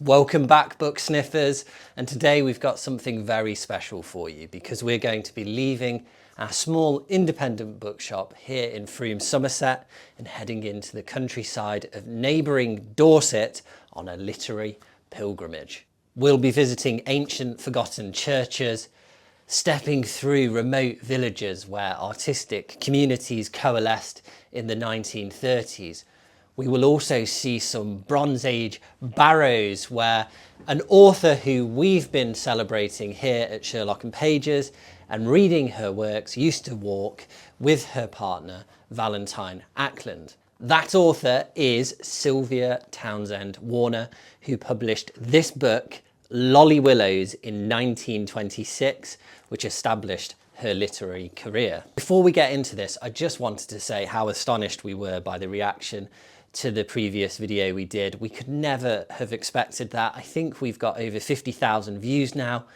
Welcome back, book sniffers, and today we've got something very special for you because we're going to be leaving our small independent bookshop here in Frome, Somerset, and heading into the countryside of neighbouring Dorset on a literary pilgrimage. We'll be visiting ancient forgotten churches, stepping through remote villages where artistic communities coalesced in the 1930s. We will also see some Bronze Age barrows where an author who we've been celebrating here at Sherlock Pages and reading her works used to walk with her partner, Valentine Ackland. That author is Sylvia Townsend Warner, who published this book, Lolly Willowes, in 1926, which established her literary career. Before we get into this, I just wanted to say how astonished we were by the reaction to the previous video we did. We could never have expected that. I think we've got over 50,000 views now.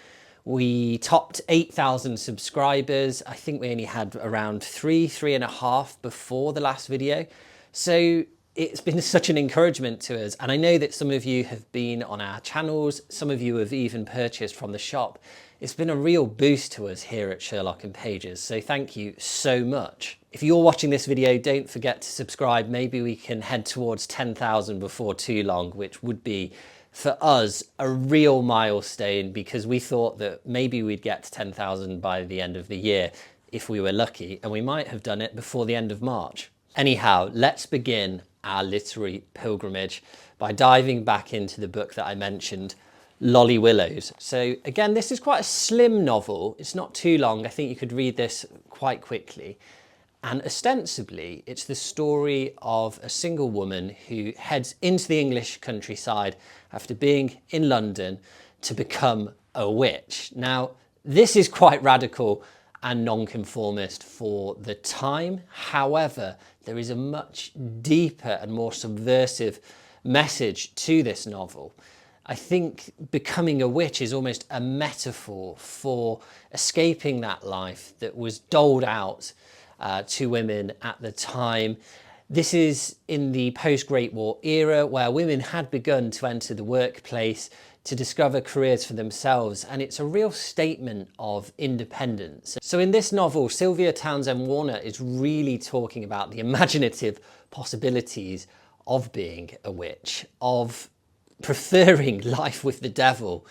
We topped 8,000 subscribers. I think we only had around three and a half before the last video. So it's been such an encouragement to us. And I know that some of you have been on our channels. Some of you have even purchased from the shop. It's been a real boost to us here at Sherlock Pages. So thank you so much. If you're watching this video, don't forget to subscribe. Maybe we can head towards 10,000 before too long, which would be, for us, a real milestone, because we thought that maybe we'd get to 10,000 by the end of the year if we were lucky, and we might have done it before the end of March. Anyhow, let's begin our literary pilgrimage by diving back into the book that I mentioned, Lolly Willowes. So again, this is quite a slim novel. It's not too long. I think you could read this quite quickly. And ostensibly, it's the story of a single woman who heads into the English countryside after being in London to become a witch. Now, this is quite radical and nonconformist for the time. However, there is a much deeper and more subversive message to this novel. I think becoming a witch is almost a metaphor for escaping that life that was doled out to women at the time. This is in the post-Great War era where women had begun to enter the workplace to discover careers for themselves, and it's a real statement of independence. So in this novel, Sylvia Townsend Warner is really talking about the imaginative possibilities of being a witch, of preferring life with the devil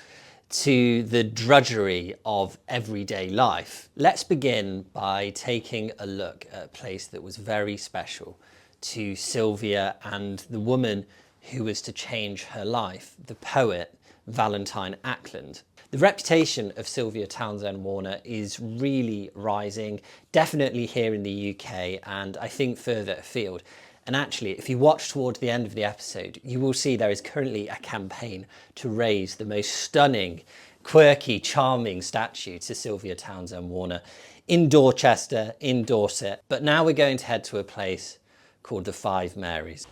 to the drudgery of everyday life. Let's begin by taking a look at a place that was very special to Sylvia and the woman who was to change her life, the poet Valentine Ackland. The reputation of Sylvia Townsend Warner is really rising, definitely here in the UK and I think further afield. And actually, if you watch towards the end of the episode, you will see there is currently a campaign to raise the most stunning, quirky, charming statue to Sylvia Townsend Warner in Dorchester, in Dorset. But now we're going to head to a place called the Five Marys.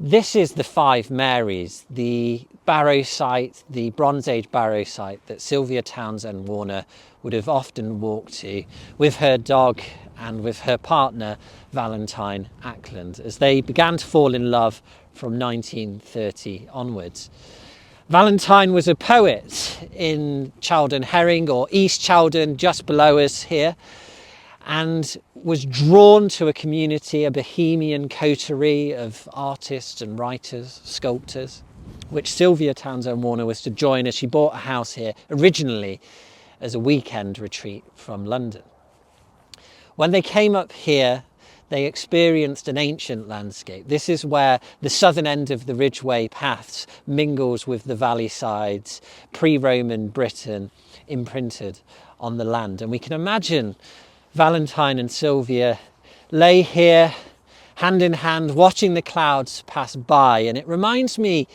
This is the Five Marys, the barrow site, the Bronze Age barrow site that Sylvia Townsend Warner would have often walked to with her dog and with her partner, Valentine Ackland, as they began to fall in love from 1930 onwards. Valentine was a poet in Chaldon Herring, or East Chaldon, just below us here, and was drawn to a community, a bohemian coterie of artists and writers, sculptors, which Sylvia Townsend Warner was to join as she bought a house here, originally as a weekend retreat from London. When they came up here, they experienced an ancient landscape. This is where the southern end of the Ridgeway paths mingles with the valley sides, pre-Roman Britain imprinted on the land. And we can imagine Valentine and Sylvia lay here hand in hand, watching the clouds pass by. And it reminds me,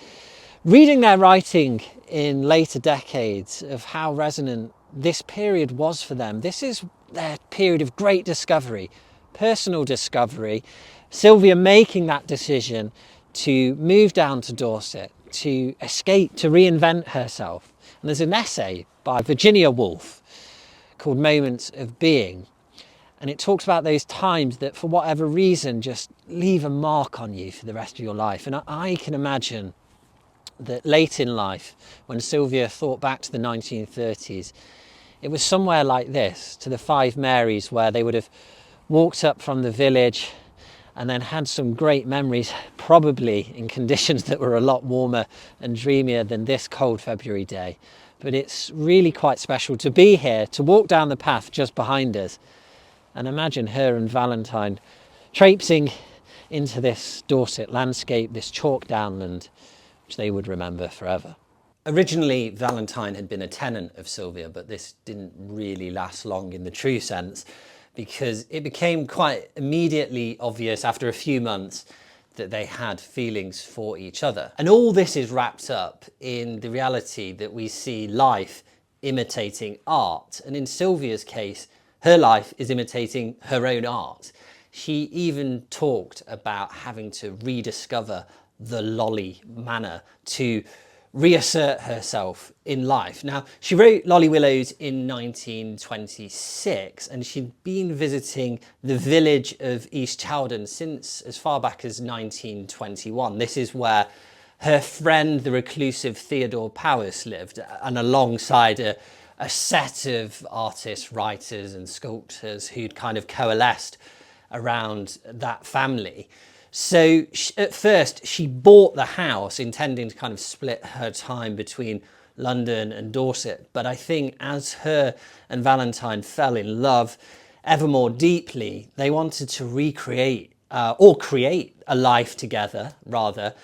reading their writing in later decades, of how resonant this period was for them. This is their period of great discovery, personal discovery. Sylvia making that decision to move down to Dorset, to escape, to reinvent herself. And there's an essay by Virginia Woolf called Moments of Being. And it talks about those times that for whatever reason just leave a mark on you for the rest of your life. And I can imagine that late in life, when Sylvia thought back to the 1930s, it was somewhere like this, to the Five Marys, where they would have walked up from the village and then had some great memories, probably in conditions that were a lot warmer and dreamier than this cold February day. But it's really quite special to be here, to walk down the path just behind us, and imagine her and Valentine traipsing into this Dorset landscape, this chalk downland, which they would remember forever. Originally, Valentine had been a tenant of Sylvia, but this didn't really last long in the true sense, because it became quite immediately obvious after a few months that they had feelings for each other. And all this is wrapped up in the reality that we see life imitating art. And in Sylvia's case, her life is imitating her own art. She even talked about having to rediscover the Lolly manner to reassert herself in life. Now, she wrote Lolly Willowes in 1926, and she'd been visiting the village of East Chowden since as far back as 1921. This is where her friend, the reclusive Theodore Powys, lived, and alongside a set of artists, writers and sculptors who'd kind of coalesced around that family. So at first she bought the house intending to kind of split her time between London and Dorset. But I think as her and Valentine fell in love ever more deeply, they wanted to recreate or create a life together, rather,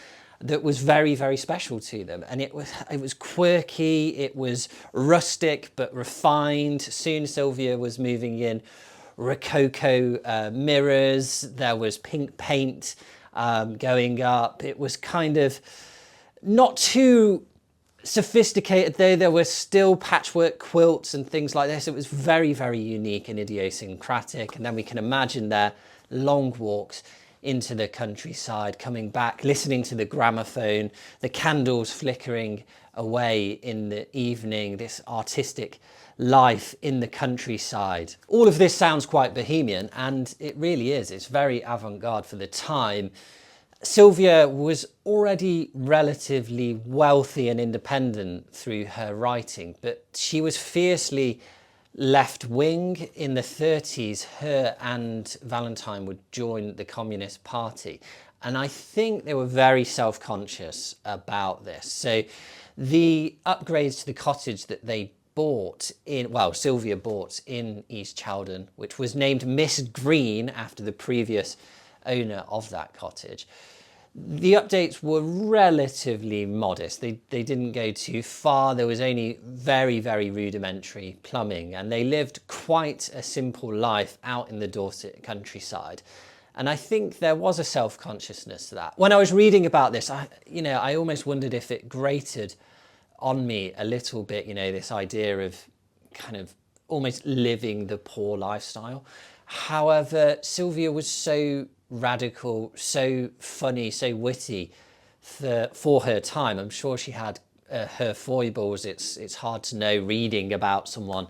that was very, very special to them. And it was quirky, it was rustic but refined. Soon Sylvia was moving in Rococo mirrors, there was pink paint going up. It was kind of not too sophisticated though, there were still patchwork quilts and things like this. It was very, very unique and idiosyncratic. And then we can imagine their long walks into the countryside, coming back, listening to the gramophone, the candles flickering away in the evening, this artistic life in the countryside. All of this sounds quite bohemian, and it really is. It's very avant-garde for the time. Sylvia was already relatively wealthy and independent through her writing, but she was fiercely left-wing. In the 30s, her and Valentine would join the Communist Party, and I think they were very self-conscious about this. So the upgrades to the cottage that they Sylvia bought in East Chowden, which was named Miss Green after the previous owner of that cottage. The updates were relatively modest. They didn't go too far. There was only very, very rudimentary plumbing, and they lived quite a simple life out in the Dorset countryside. And I think there was a self-consciousness to that. When I was reading about this, I almost wondered if it grated on me a little bit, this idea of kind of almost living the poor lifestyle. However, Sylvia was so radical, so funny, so witty for her time. I'm sure she had her foibles. It's hard to know reading about someone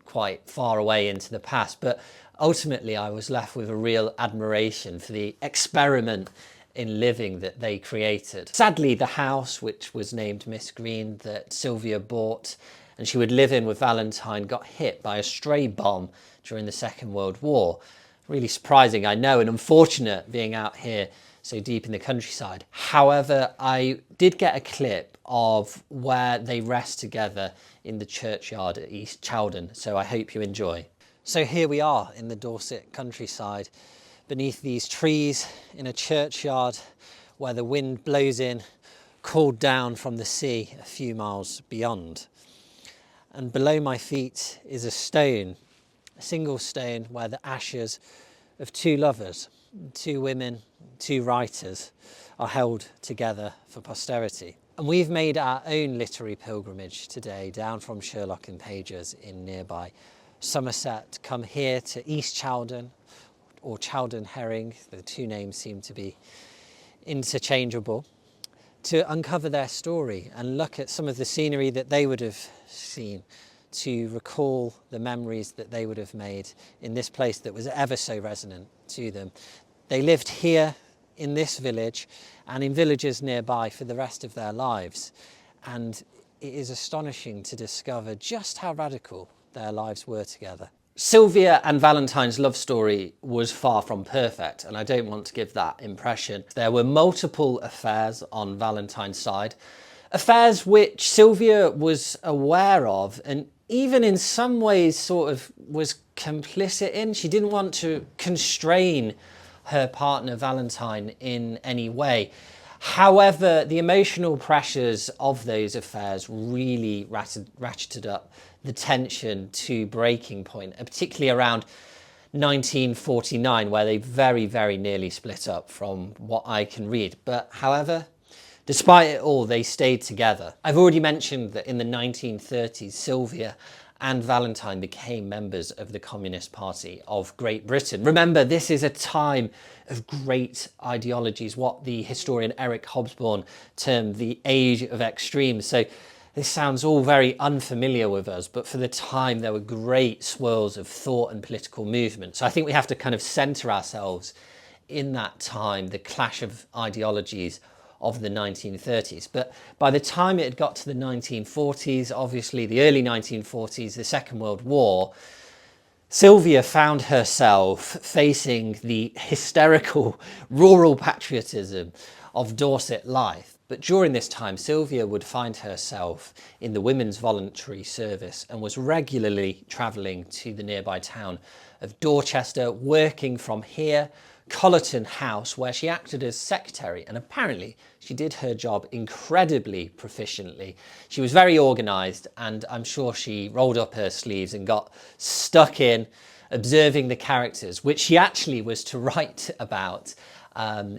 quite far away into the past, but ultimately I was left with a real admiration for the experiment in living that they created. Sadly, the house, which was named Miss Green, that Sylvia bought and she would live in with Valentine, got hit by a stray bomb during the Second World War. Really surprising, I know, and unfortunate being out here so deep in the countryside. However, I did get a clip of where they rest together in the churchyard at East Chowden, so I hope you enjoy. So here we are in the Dorset countryside, beneath these trees in a churchyard where the wind blows in, called down from the sea a few miles beyond. And below my feet is a stone, a single stone where the ashes of two lovers, two women, two writers, are held together for posterity. And we've made our own literary pilgrimage today down from Sherlock Pages in nearby Somerset, come here to East Chowden, or Chowden Herring, the two names seem to be interchangeable, to uncover their story and look at some of the scenery that they would have seen, to recall the memories that they would have made in this place that was ever so resonant to them. They lived here in this village and in villages nearby for the rest of their lives. And it is astonishing to discover just how radical their lives were together. Sylvia and Valentine's love story was far from perfect, and I don't want to give that impression. There were multiple affairs on Valentine's side, affairs which Sylvia was aware of and even in some ways sort of was complicit in. She didn't want to constrain her partner Valentine in any way. However, the emotional pressures of those affairs really ratcheted up the tension to breaking point, particularly around 1949, where they very, very nearly split up from what I can read. But however, despite it all, they stayed together. I've already mentioned that in the 1930s, Sylvia and Valentine became members of the Communist Party of Great Britain. Remember, this is a time of great ideologies, what the historian Eric Hobsbawm termed the age of extremes. So this sounds all very unfamiliar with us, but for the time there were great swirls of thought and political movement. So I think we have to kind of centre ourselves in that time, the clash of ideologies of the 1930s. But by the time it had got to the 1940s, obviously the early 1940s, the Second World War, Sylvia found herself facing the hysterical rural patriotism of Dorset life. But during this time, Sylvia would find herself in the Women's Voluntary Service and was regularly travelling to the nearby town of Dorchester, working from here, Collerton House, where she acted as secretary, and apparently she did her job incredibly proficiently. She was very organised, and I'm sure she rolled up her sleeves and got stuck in observing the characters, which she actually was to write about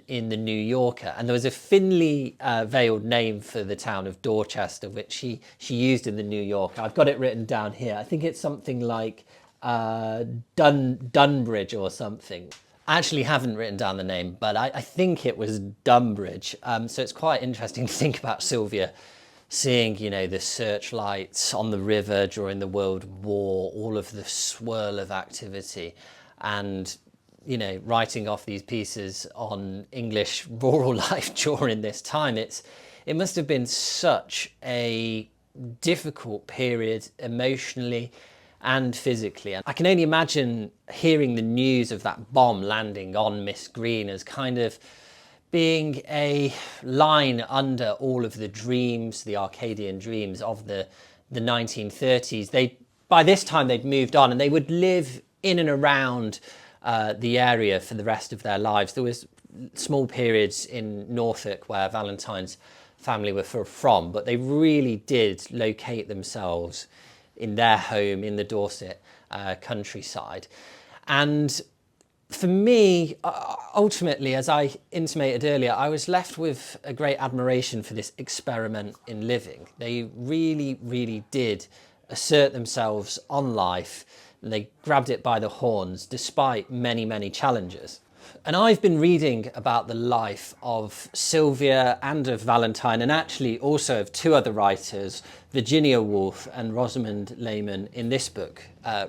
in the New Yorker. And there was a thinly veiled name for the town of Dorchester, which she used in the New Yorker. I've got it written down here. I think it's something like Dunbridge or something. I actually haven't written down the name, but I think it was Dunbridge. So it's quite interesting to think about Sylvia seeing, you know, the searchlights on the river during the World War, all of the swirl of activity, and, you know, writing off these pieces on English rural life during this time. It must have been such a difficult period emotionally and physically. And I can only imagine hearing the news of that bomb landing on Miss Green as kind of being a line under all of the dreams, the Arcadian dreams of the 1930s. By this time they'd moved on and they would live in and around the area for the rest of their lives. There was small periods in Norfolk where Valentine's family were from, but they really did locate themselves in their home in the Dorset countryside. And for me, ultimately, as I intimated earlier, I was left with a great admiration for this experiment in living. They really, really did assert themselves on life, and they grabbed it by the horns despite many, many challenges. And I've been reading about the life of Sylvia and of Valentine, and actually also of two other writers, Virginia Woolf and Rosamond Lehman, in this book,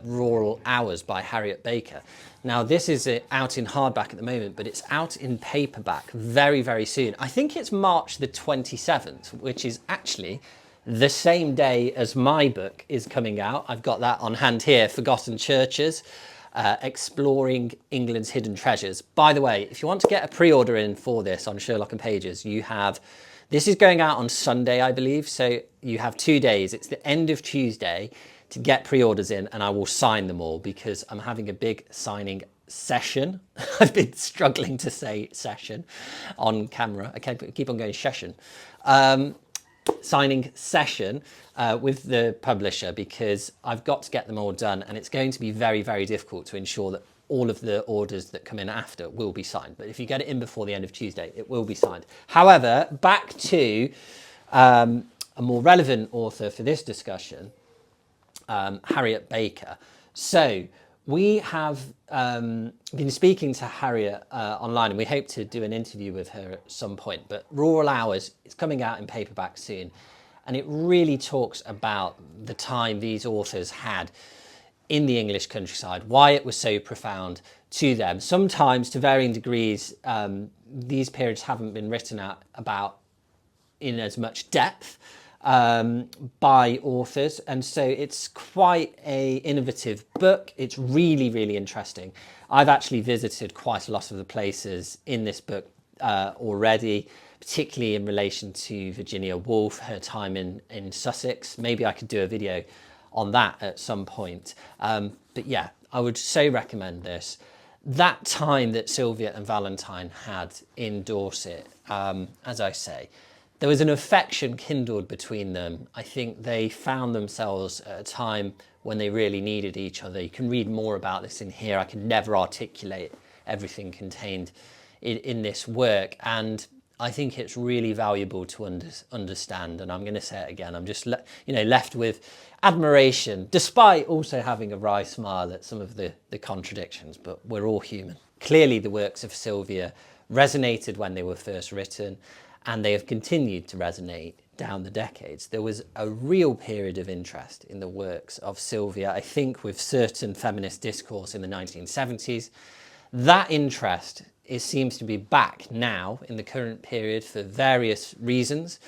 Rural Hours by Harriet Baker. Now, this is out in hardback at the moment, but it's out in paperback very, very soon. I think it's March the 27th, which is actually the same day as my book is coming out. I've got that on hand here, Forgotten Churches. Exploring England's Hidden Treasures. By the way, if you want to get a pre-order in for this on Sherlock Pages, this is going out on Sunday, I believe, so you have 2 days. It's the end of Tuesday to get pre-orders in, and I will sign them all because I'm having a big signing session. I've been struggling to say session on camera. I keep on going session. Signing session with the publisher because I've got to get them all done, and it's going to be very, very difficult to ensure that all of the orders that come in after will be signed. But if you get it in before the end of Tuesday, it will be signed. However, back to a more relevant author for this discussion, Harriet Baker. So we have been speaking to Harriet online, and we hope to do an interview with her at some point. But Rural Hours is coming out in paperback soon, and it really talks about the time these authors had in the English countryside, why it was so profound to them. Sometimes, to varying degrees, these periods haven't been written about in as much depth by authors, and so it's quite a innovative book. It's really, really interesting. I've actually visited quite a lot of the places in this book already, particularly in relation to Virginia Woolf, her time in Sussex. Maybe I could do a video on that at some point. But yeah, I would so recommend this. That time that Sylvia and Valentine had in Dorset, as I say, there was an affection kindled between them. I think they found themselves at a time when they really needed each other. You can read more about this in here. I can never articulate everything contained in this work, and I think it's really valuable to understand. And I'm going to say it again, I'm just left with admiration, despite also having a wry smile at some of the contradictions, but we're all human. Clearly the works of Sylvia resonated when they were first written, and they have continued to resonate down the decades. There was a real period of interest in the works of Sylvia, I think, with certain feminist discourse in the 1970s. That interest seems to be back now in the current period for various reasons.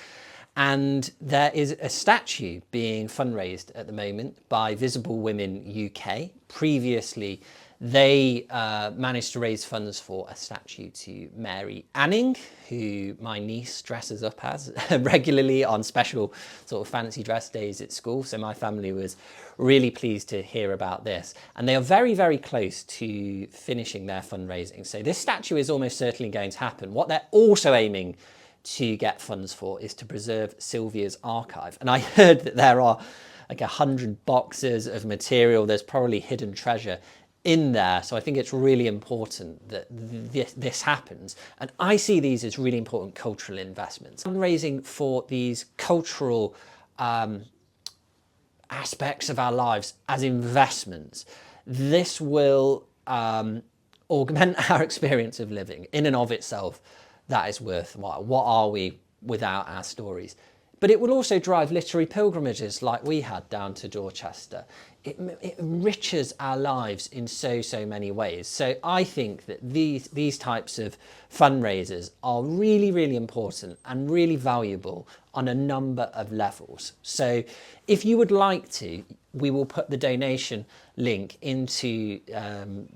And there is a statue being fundraised at the moment by Visible Women UK. Previously, they managed to raise funds for a statue to Mary Anning, who my niece dresses up as regularly on special sort of fancy dress days at school. So my family was really pleased to hear about this. And they are very, very close to finishing their fundraising. So this statue is almost certainly going to happen. What they're also aiming to get funds for is to preserve Sylvia's archive. And I heard that there are like 100 boxes of material. There's probably hidden treasure in there. So I think it's really important that this happens. And I see these as really important cultural investments. Fundraising for these cultural aspects of our lives as investments, this will augment our experience of living. In and of itself, that is worthwhile. What are we without our stories? But it will also drive literary pilgrimages like we had down to Dorchester. It enriches our lives in so many ways. So I think that these types of fundraisers are really, really important and really valuable on a number of levels. So if you would like to, we will put the donation link into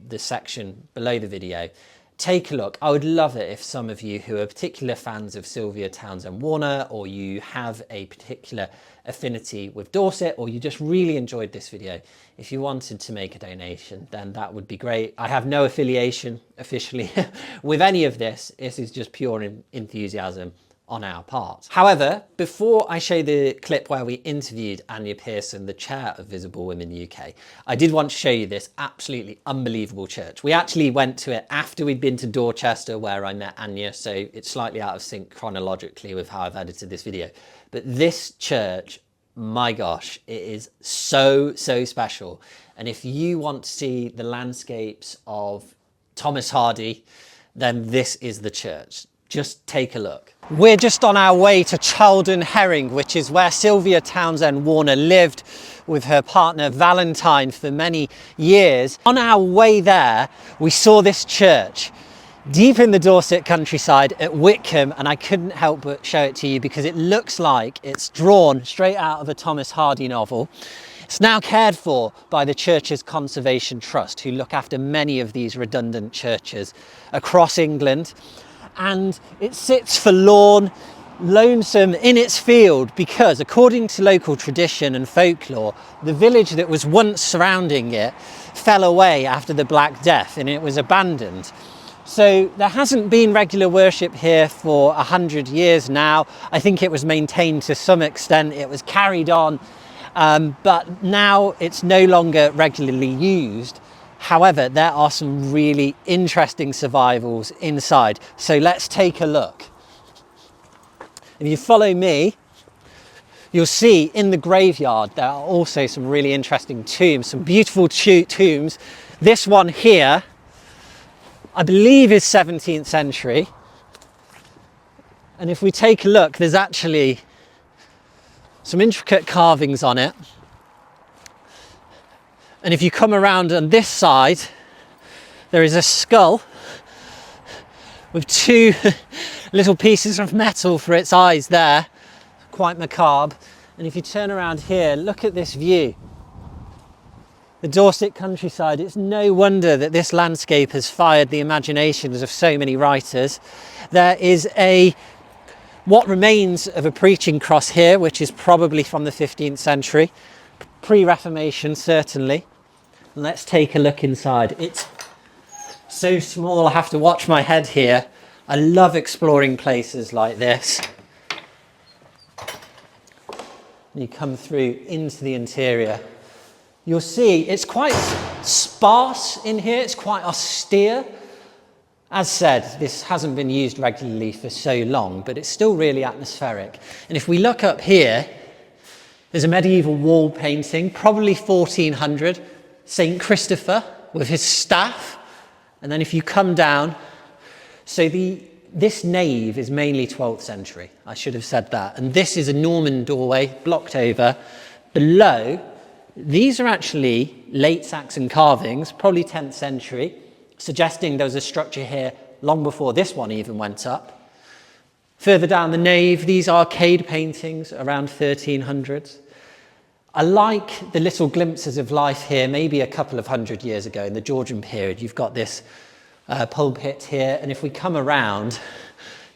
the section below the video. Take a look. I would love it if some of you who are particular fans of Sylvia Townsend Warner, or you have a particular affinity with Dorset, or you just really enjoyed this video, if you wanted to make a donation, then that would be great. I have no affiliation officially with any of this. This is just pure enthusiasm on our part. However, before I show the clip where we interviewed Anya Pearson, the chair of Visible Women UK, I did want to show you this absolutely unbelievable church. We actually went to it after we'd been to Dorchester, where I met Anya, so it's slightly out of sync chronologically with how I've edited this video. But this church, my gosh, it is so special. And if you want to see the landscapes of Thomas Hardy, then this is the church. Just take a look. We're just on our way to Chaldon Herring, which is where Sylvia Townsend Warner lived with her partner Valentine for many years. On our way there, we saw this church deep in the Dorset countryside at Wickham, and I couldn't help but show it to you because it looks like it's drawn straight out of a Thomas Hardy novel. It's now cared for by the Churches Conservation Trust, who look after many of these redundant churches across England. And it sits forlorn, lonesome in its field because, according to local tradition and folklore, the village that was once surrounding it fell away after the Black Death and it was abandoned. So there hasn't been regular worship here for 100 years now. I think it was maintained to some extent. It was carried on, but now it's no longer regularly used. However, there are some really interesting survivals inside. So let's take a look. If you follow me, you'll see in the graveyard there are also some really interesting tombs, some beautiful tombs. This one here, I believe, is 17th century. And if we take a look, there's actually some intricate carvings on it. And if you come around on this side, there is a skull with two little pieces of metal for its eyes there. Quite macabre. And if you turn around here, look at this view. The Dorset countryside. It's no wonder that this landscape has fired the imaginations of so many writers. There is what remains of a preaching cross here, which is probably from the 15th century, pre-Reformation certainly. Let's take a look inside. It's so small I have to watch my head here. I love exploring places like this. You come through into the interior. You'll see it's quite sparse in here, it's quite austere. As said, this hasn't been used regularly for so long, but it's still really atmospheric. And if we look up here, there's a medieval wall painting, probably 1400, St. Christopher with his staff. And then if you come down, so this nave is mainly 12th century. I should have said that. And this is a Norman doorway, blocked over. Below, these are actually late Saxon carvings, probably 10th century, suggesting there was a structure here long before this one even went up. Further down the nave, these arcade paintings around 1300s. I like the little glimpses of life here, maybe a couple of hundred years ago in the Georgian period. You've got this pulpit here, and if we come around,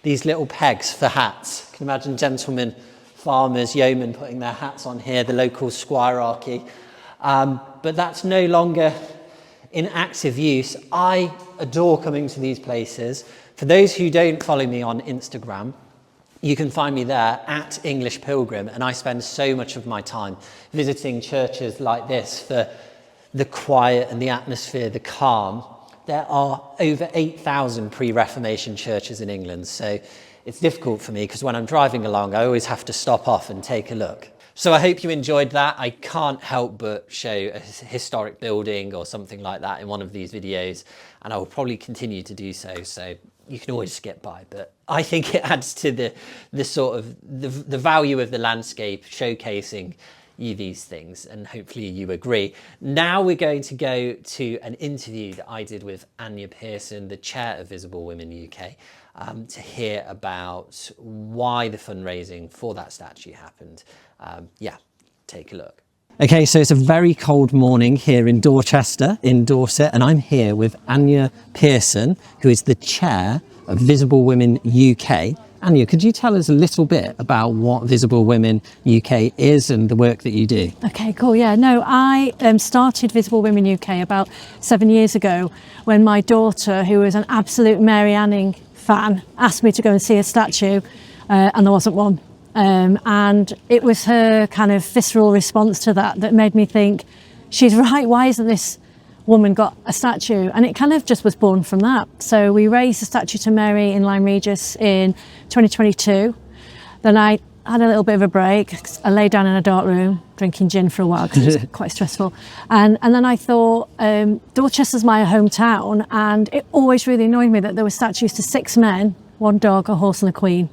these little pegs for hats. You can imagine gentlemen, farmers, yeomen putting their hats on here, the local squirearchy. But that's no longer in active use. I adore coming to these places. For those who don't follow me on Instagram, you can find me there at English Pilgrim, and I spend so much of my time visiting churches like this for the quiet and the atmosphere, the calm. There are over 8,000 pre-Reformation churches in England, so it's difficult for me because when I'm driving along, I always have to stop off and take a look. So I hope you enjoyed that. I can't help but show a historic building or something like that in one of these videos, and I will probably continue to do so, so you can always skip by. But I think it adds to the sort of the value of the landscape, showcasing you these things, and hopefully you agree. Now we're going to go to an interview that I did with Anya Pearson, the chair of Visible Women UK, to hear about why the fundraising for that statue happened. Take a look. Okay, so it's a very cold morning here in Dorchester, in Dorset, and I'm here with Anya Pearson, who is the chair of Visible Women UK. Anya, could you tell us a little bit about what Visible Women UK is and the work that you do? Okay, cool. Yeah, no, I started Visible Women UK about 7 years ago when my daughter, who was an absolute Mary Anning fan, asked me to go and see a statue, and there wasn't one. And it was her kind of visceral response to that made me think, she's right, why isn't this woman got a statue? And it kind of just was born from that. So we raised a statue to Mary in Lyme Regis in 2022. Then I had a little bit of a break. I lay down in a dark room drinking gin for a while because it was quite stressful. And then I thought, Dorchester's my hometown, and it always really annoyed me that there were statues to 6 men, 1 dog, a horse and a queen,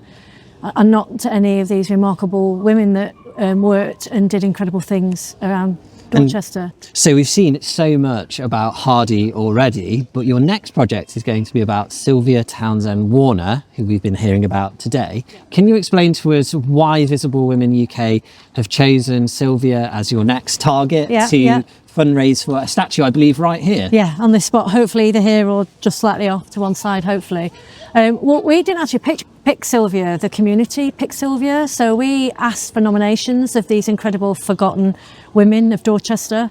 and not to any of these remarkable women that worked and did incredible things around Dorchester. So we've seen so much about Hardy already, but your next project is going to be about Sylvia Townsend Warner, who we've been hearing about today. Can you explain to us why Visible Women UK have chosen Sylvia as your next target to fundraise for a statue, I believe, right here? Yeah, on this spot, hopefully either here or just slightly off to one side, hopefully. Well, we didn't actually pick Sylvia, the community picked Sylvia. So we asked for nominations of these incredible forgotten women of Dorchester.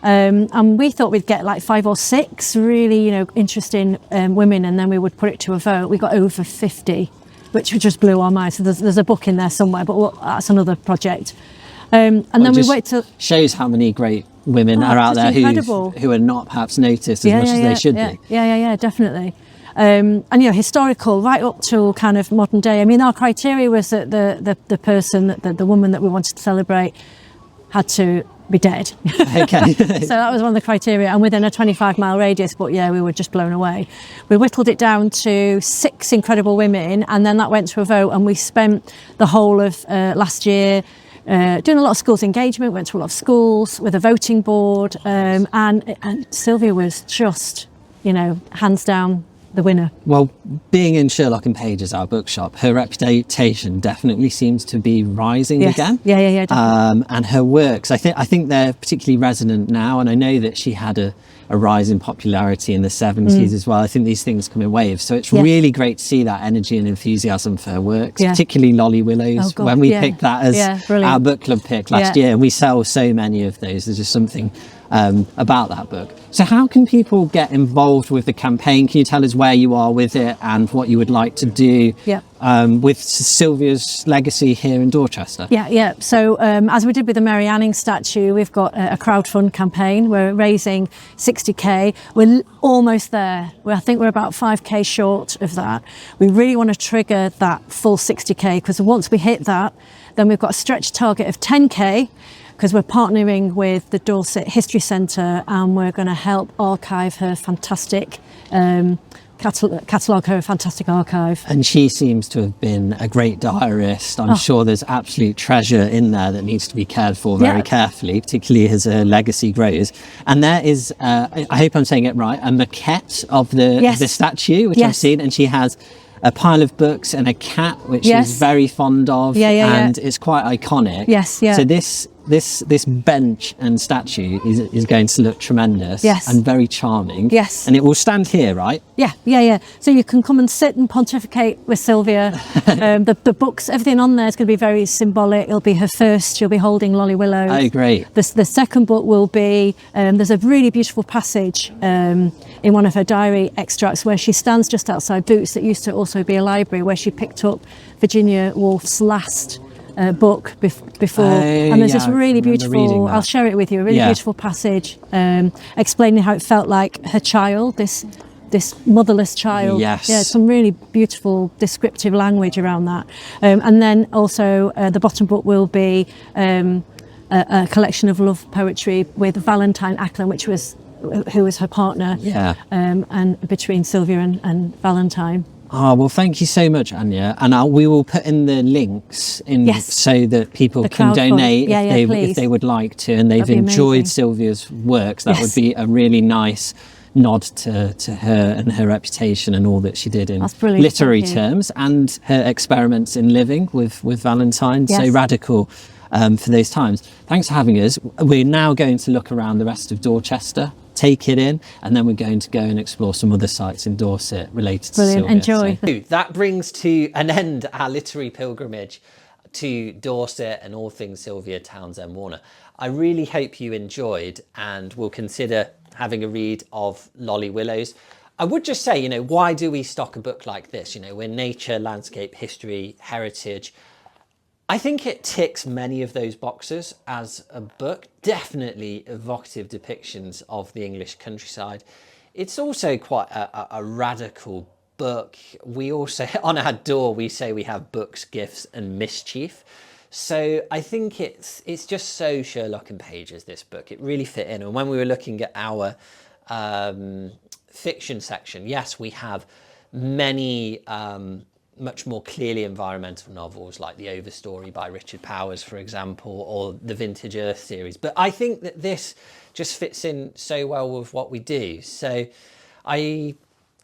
And we thought we'd get like 5 or 6 really, interesting women, and then we would put it to a vote. We got over 50, which just blew our minds. So there's a book in there somewhere, but that's another project. And then we wait till... Shows how many great women are out there who are not perhaps noticed as much as they should be. Yeah, definitely. And historical right up to kind of modern day. I mean, our criteria was that the person, the woman that we wanted to celebrate had to be dead. Okay. So that was one of the criteria, and within a 25-mile radius. But yeah, we were just blown away. We whittled it down to 6 incredible women, and then that went to a vote, and we spent the whole of last year doing a lot of schools engagement, went to a lot of schools with a voting board, and Sylvia was just you know, hands down the winner. Well, being in Sherlock and Pages, our bookshop, her reputation definitely seems to be rising again. Yeah, definitely. And her works, I think they're particularly resonant now. And I know that she had a rise in popularity in the 70s as well. I think these things come in waves. So it's really great to see that energy and enthusiasm for her works, particularly Lolly Willowes. When we picked that as our book club pick last year, and we sell so many of those. There's just something about that book. So how can people get involved with the campaign? Can you tell us where you are with it and what you would like to do with Sylvia's legacy here in Dorchester? Yeah. So as we did with the Mary Anning statue, we've got a crowdfund campaign. We're raising 60k. We're almost there. I think we're about 5k short of that. We really want to trigger that full 60k, because once we hit that, then we've got a stretch target of 10k, because we're partnering with the Dorset History Centre, and we're going to help archive her fantastic catalogue her fantastic archive. And she seems to have been a great diarist. I'm sure there's absolute treasure in there that needs to be cared for very carefully, particularly as her legacy grows. And there is, I hope I'm saying it right, a maquette of the statue, which I've seen, and she has a pile of books and a cat, which she's very fond of, and it's quite iconic. So this bench and statue is going to look tremendous and very charming. And it will stand here, right? Yeah. So you can come and sit and pontificate with Sylvia. The books, everything on there is going to be very symbolic. It'll be her first. She'll be holding Lolly Willowes. Oh, great. The second book will be, there's a really beautiful passage in one of her diary extracts where she stands just outside Boots, that used to also be a library, where she picked up Virginia Woolf's last book before, and there's this really beautiful, I'll share it with you, a really beautiful passage explaining how it felt like her child, this motherless child. Some really beautiful descriptive language around that. And then also the bottom book will be a collection of love poetry with Valentine Ackland, who was her partner, and between Sylvia and Valentine. Well, thank you so much, Anya. And we will put in the links in so that people can donate if they would like to, and they've enjoyed Sylvia's works. That would be a really nice nod to her and her reputation and all that she did in literary terms, and her experiments in living with Valentine. So radical for those times. Thanks for having us. We're now going to look around the rest of Dorchester, take it in, and then we're going to go and explore some other sites in Dorset related to Sylvia. Enjoy. So that brings to an end our literary pilgrimage to Dorset and all things Sylvia Townsend Warner. I really hope you enjoyed and will consider having a read of Lolly Willowes. I would just say, why do we stock a book like this? We're nature, landscape, history, heritage. I think it ticks many of those boxes as a book. Definitely evocative depictions of the English countryside. It's also quite a radical book. We also, on our door, we say we have books, gifts and mischief. So I think it's just so Sherlock and Pages, this book. It really fit in. And when we were looking at our fiction section, yes, we have many much more clearly environmental novels like The Overstory by Richard Powers, for example, or the Vintage Earth series. But I think that this just fits in so well with what we do. So I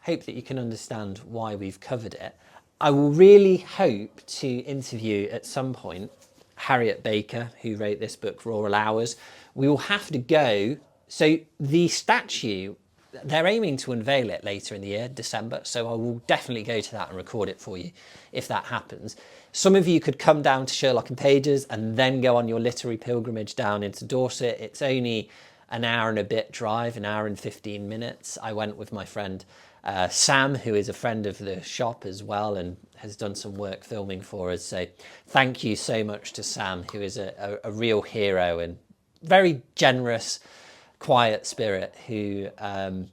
hope that you can understand why we've covered it. I will really hope to interview at some point Harriet Baker, who wrote this book, Rural Hours. We will have to go. So the statue, they're aiming to unveil it later in the year, December, so I will definitely go to that and record it for you if that happens. Some of you could come down to Sherlock and Pages and then go on your literary pilgrimage down into Dorset. It's only an hour and a bit drive, an hour and 15 minutes. I went with my friend Sam, who is a friend of the shop as well and has done some work filming for us. So thank you so much to Sam, who is a real hero and very generous, quiet spirit who, I'm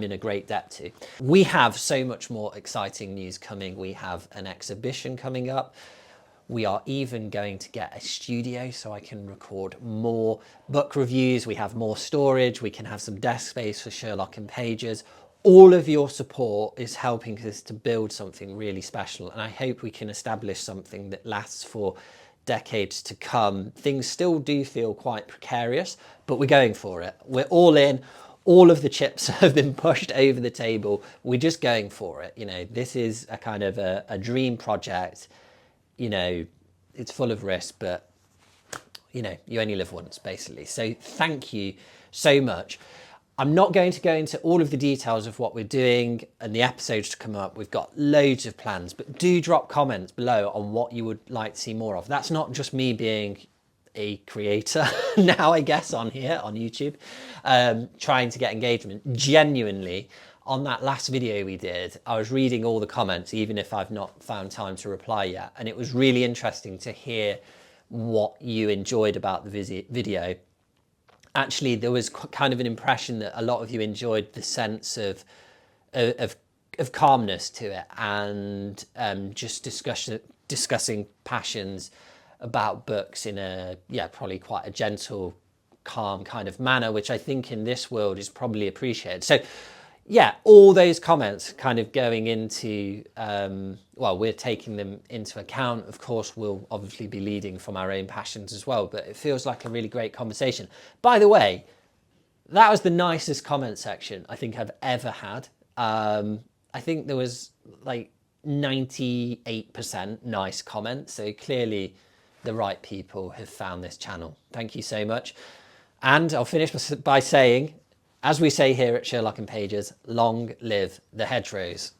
in a great debt to. We have so much more exciting news coming. We have an exhibition coming up. We are even going to get a studio so I can record more book reviews. We have more storage. We can have some desk space for Sherlock and Pages. All of your support is helping us to build something really special. And I hope we can establish something that lasts for decades to come. Things still do feel quite precarious, but we're going for it. We're all in, all of the chips have been pushed over the table. We're just going for it. You know, this is a kind of a dream project. You know, it's full of risk, but you know, you only live once, basically. So thank you so much. I'm not going to go into all of the details of what we're doing and the episodes to come up. We've got loads of plans, but do drop comments below on what you would like to see more of. That's not just me being a creator now, I guess, on here, on YouTube, trying to get engagement. Genuinely, on that last video we did, I was reading all the comments, even if I've not found time to reply yet. And it was really interesting to hear what you enjoyed about the video. Actually, there was kind of an impression that a lot of you enjoyed the sense of calmness to it, and just discussing passions about books in a, yeah, probably quite a gentle, calm kind of manner, which I think in this world is probably appreciated. So yeah, all those comments kind of going into, well, we're taking them into account. Of course, we'll obviously be leading from our own passions as well, but it feels like a really great conversation. By the way, that was the nicest comment section I think I've ever had. I think there was like 98% nice comments. So clearly the right people have found this channel. Thank you so much. And I'll finish by saying, as we say here at Sherlock Pages, long live the hedgerows.